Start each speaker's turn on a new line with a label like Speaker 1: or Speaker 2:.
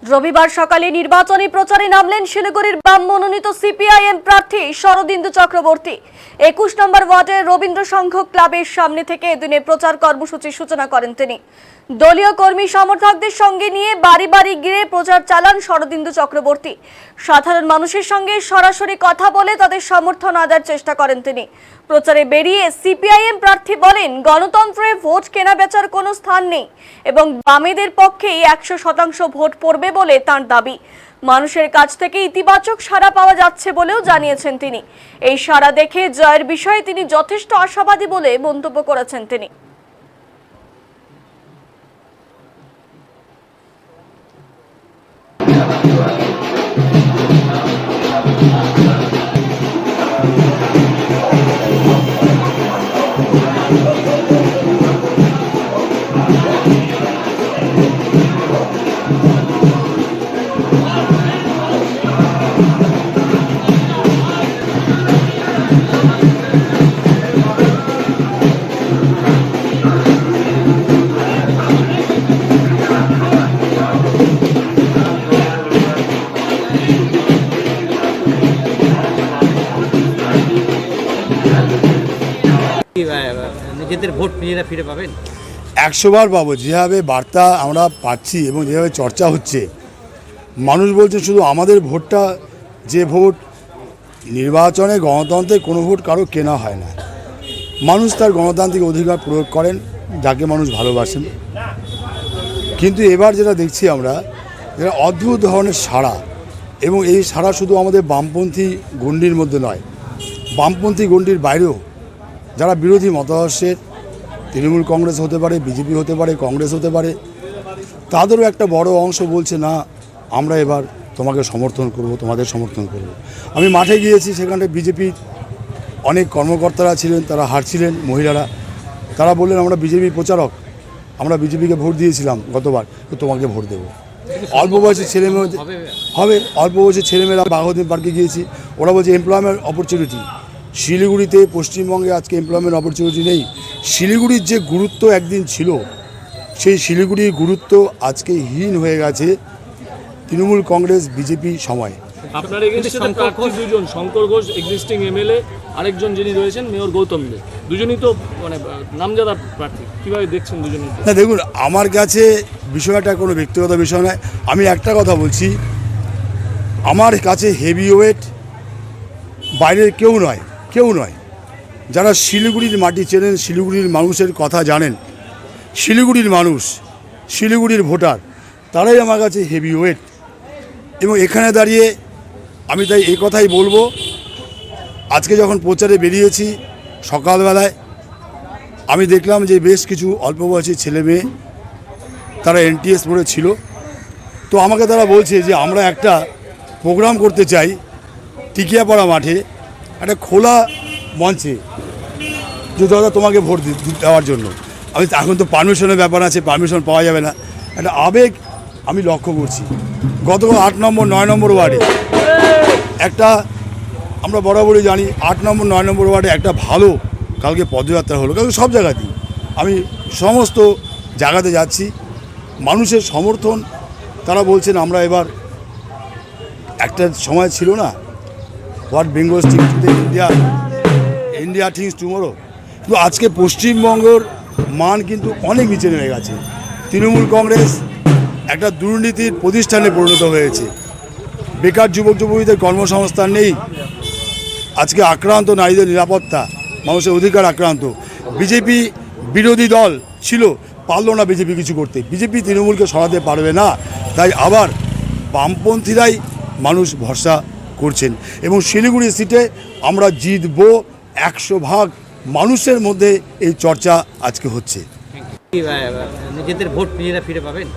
Speaker 1: রবিবার সকালে নির্বাচনী প্রচারে নামলেন শিলিগুড়ির বাম মনোনীত সিপিআইএম প্রার্থী শরদিন্দু চক্রবর্তী। 21 নম্বর ওয়ার্ডের রবীন্দ্র সংঘ ক্লাবের সামনে থেকে এদিনে প্রচার কর্মসূচির সূচনা করেন তিনি। দলীয় কর্মী সমর্থকদের সঙ্গে নিয়ে বাড়ি বাড়ি গিয়ে প্রচার চালান শরদিন্দু চক্রবর্তী। সাধারণ মানুষের সঙ্গে সরাসরি কথা বলে তাদের সমর্থন আদায়ের চেষ্টা করেন তিনি। প্রচারে বেরিয়ে সিপিআইএম প্রার্থী বলেন, গণতন্ত্রে ভোট কেনাবেচার কোনো স্থান নেই এবং বামেদের পক্ষেই 100% ভোট পড়বে বলে তাঁর দাবি। মানুষের কাছ থেকে ইতিবাচক সাড়া পাওয়া যাচ্ছে বলেও জানিয়েছেন তিনি। এই সাড়া দেখে জয়ের বিষয়ে তিনি যথেষ্ট আশাবাদী বলে মন্তব্য করেছেন তিনি।
Speaker 2: নিজেদের ভোট নিজেরা ফিরে পাবেন?
Speaker 3: 100 বার পাবো। যেভাবে বার্তা আমরা পাচ্ছি এবং যেভাবে চর্চা হচ্ছে, মানুষ বলছে শুধু আমাদের ভোটটা, যে ভোট নির্বাচনে গণতন্ত্রে কোনো ভোট কারো কেনা হয় না। মানুষ তার গণতান্ত্রিক অধিকার প্রয়োগ করেন যাকে মানুষ ভালোবাসেন। কিন্তু এবার যেটা দেখছি আমরা, যেটা অদ্ভুত ধরনের সাড়া, এবং এই সাড়া শুধু আমাদের বামপন্থী গণ্ডির মধ্যে নয়, বামপন্থী গণ্ডির বাইরেও যারা বিরোধী মতাদর্শের, তৃণমূল কংগ্রেস হতে পারে, বিজেপি হতে পারে, কংগ্রেস হতে পারে, তাদেরও একটা বড় অংশ বলছে না, আমরা এবার তোমাকে সমর্থন করব, তোমাদের সমর্থন করব। আমি মাঠে গিয়েছি, সেখানে বিজেপির অনেক কর্মকর্তারা ছিলেন, তারা হারছিলেন, মহিলারা, তারা বললেন আমরা বিজেপির প্রচারক, আমরা বিজেপিকে ভোট দিয়েছিলাম গতবার, তো তোমাকে ভোট দেবো। অল্প বয়সী ছেলেমেয়ে হবে, অল্প বয়সী ছেলেমেয়েরা বাঘাযতীন পার্কে গিয়েছি, ওরা বলছে এমপ্লয়মেন্ট অপরচুনিটি। শিলিগুড়িতে, পশ্চিমবঙ্গে আজকে এমপ্লয়মেন্ট অপরচুনিটি নেই। শিলিগুড়ির যে গুরুত্ব একদিন ছিল, সেই শিলিগুড়ির গুরুত্ব আজকে হীন হয়ে গেছে তৃণমূল কংগ্রেস বিজেপি সময়।
Speaker 4: আপনার এগেইনস্টে প্রার্থী দুজন, শঙ্কর ঘোষ এক্সিস্টিং এমএলএ, আরেকজন যিনি রয়েছেন মেয়র গৌতম দে, দুজনই তো মানে নামজাদা প্রার্থী। কীভাবে দেখছেন দুজনই?
Speaker 3: না দেখুন, আমার কাছে বিষয়টা কোনো ব্যক্তিগত বিষয় নয়। আমি একটা কথা বলছি, আমার কাছে হেভিওয়েট বাইরের কেউ নয়, কেউ নয়। যারা শিলিগুড়ির মাটি চেনেন, শিলিগুড়ির মানুষের কথা জানেন, শিলিগুড়ির মানুষ, শিলিগুড়ির ভোটার, তারাই আমার কাছে হেভিওয়েট। এবং এখানে দাঁড়িয়ে আমি তাই এই কথাই বলবো, আজকে যখন প্রচারে বেরিয়েছি সকালবেলায়, আমি দেখলাম যে বেশ কিছু অল্প বয়সী ছেলে মেয়ে তারা এনটিএস মোড়ে ছিল। তো আমাকে তারা বলছে যে আমরা একটা প্রোগ্রাম করতে চাই টিকিয়াপাড়া মাঠে, একটা খোলা মঞ্চে, যে দাদা তোমাকে ভোট দেওয়ার জন্য। আমি এখন তো পারমিশনের ব্যাপার আছে, পারমিশন পাওয়া যাবে না। একটা আবেগ আমি লক্ষ্য করছি। গতকাল 8 নম্বর 9 নম্বর ওয়ার্ডে একটা, আমরা বরাবরই জানি 8 নম্বর 9 নম্বর ওয়ার্ডে একটা ভালো কালকে পদযাত্রা হলো। কালকে সব জায়গাতেই, আমি সমস্ত জায়গাতে যাচ্ছি, মানুষের সমর্থন, তারা বলছেন আমরা এবার, একটা সময় ছিল না, what Bengal things today, India things tomorrow. কিন্তু আজকে পশ্চিমবঙ্গের মান কিন্তু অনেক নিচে নেমে গেছে। তৃণমূল কংগ্রেস একটা দুর্নীতির প্রতিষ্ঠানে পরিণত হয়েছে। বেকার যুবক যুবতীদের কর্মসংস্থান নেই। আজকে আক্রান্ত নারীদের নিরাপত্তা, মানুষের অধিকার আক্রান্ত। বিজেপি বিরোধী দল ছিল, পারলো না বিজেপি কিছু করতে। বিজেপি তৃণমূলকে সরাতে পারবে না, তাই আবার বামপন্থীরাই মানুষ ভরসা করছেন। এবং শিলিগুড়ি সিটে আমরা জিতবো 100%। মানুষের মধ্যে এই চর্চা আজকে হচ্ছে।
Speaker 2: নিজেদের ভোট নিজেরা ফিরে পাবেন?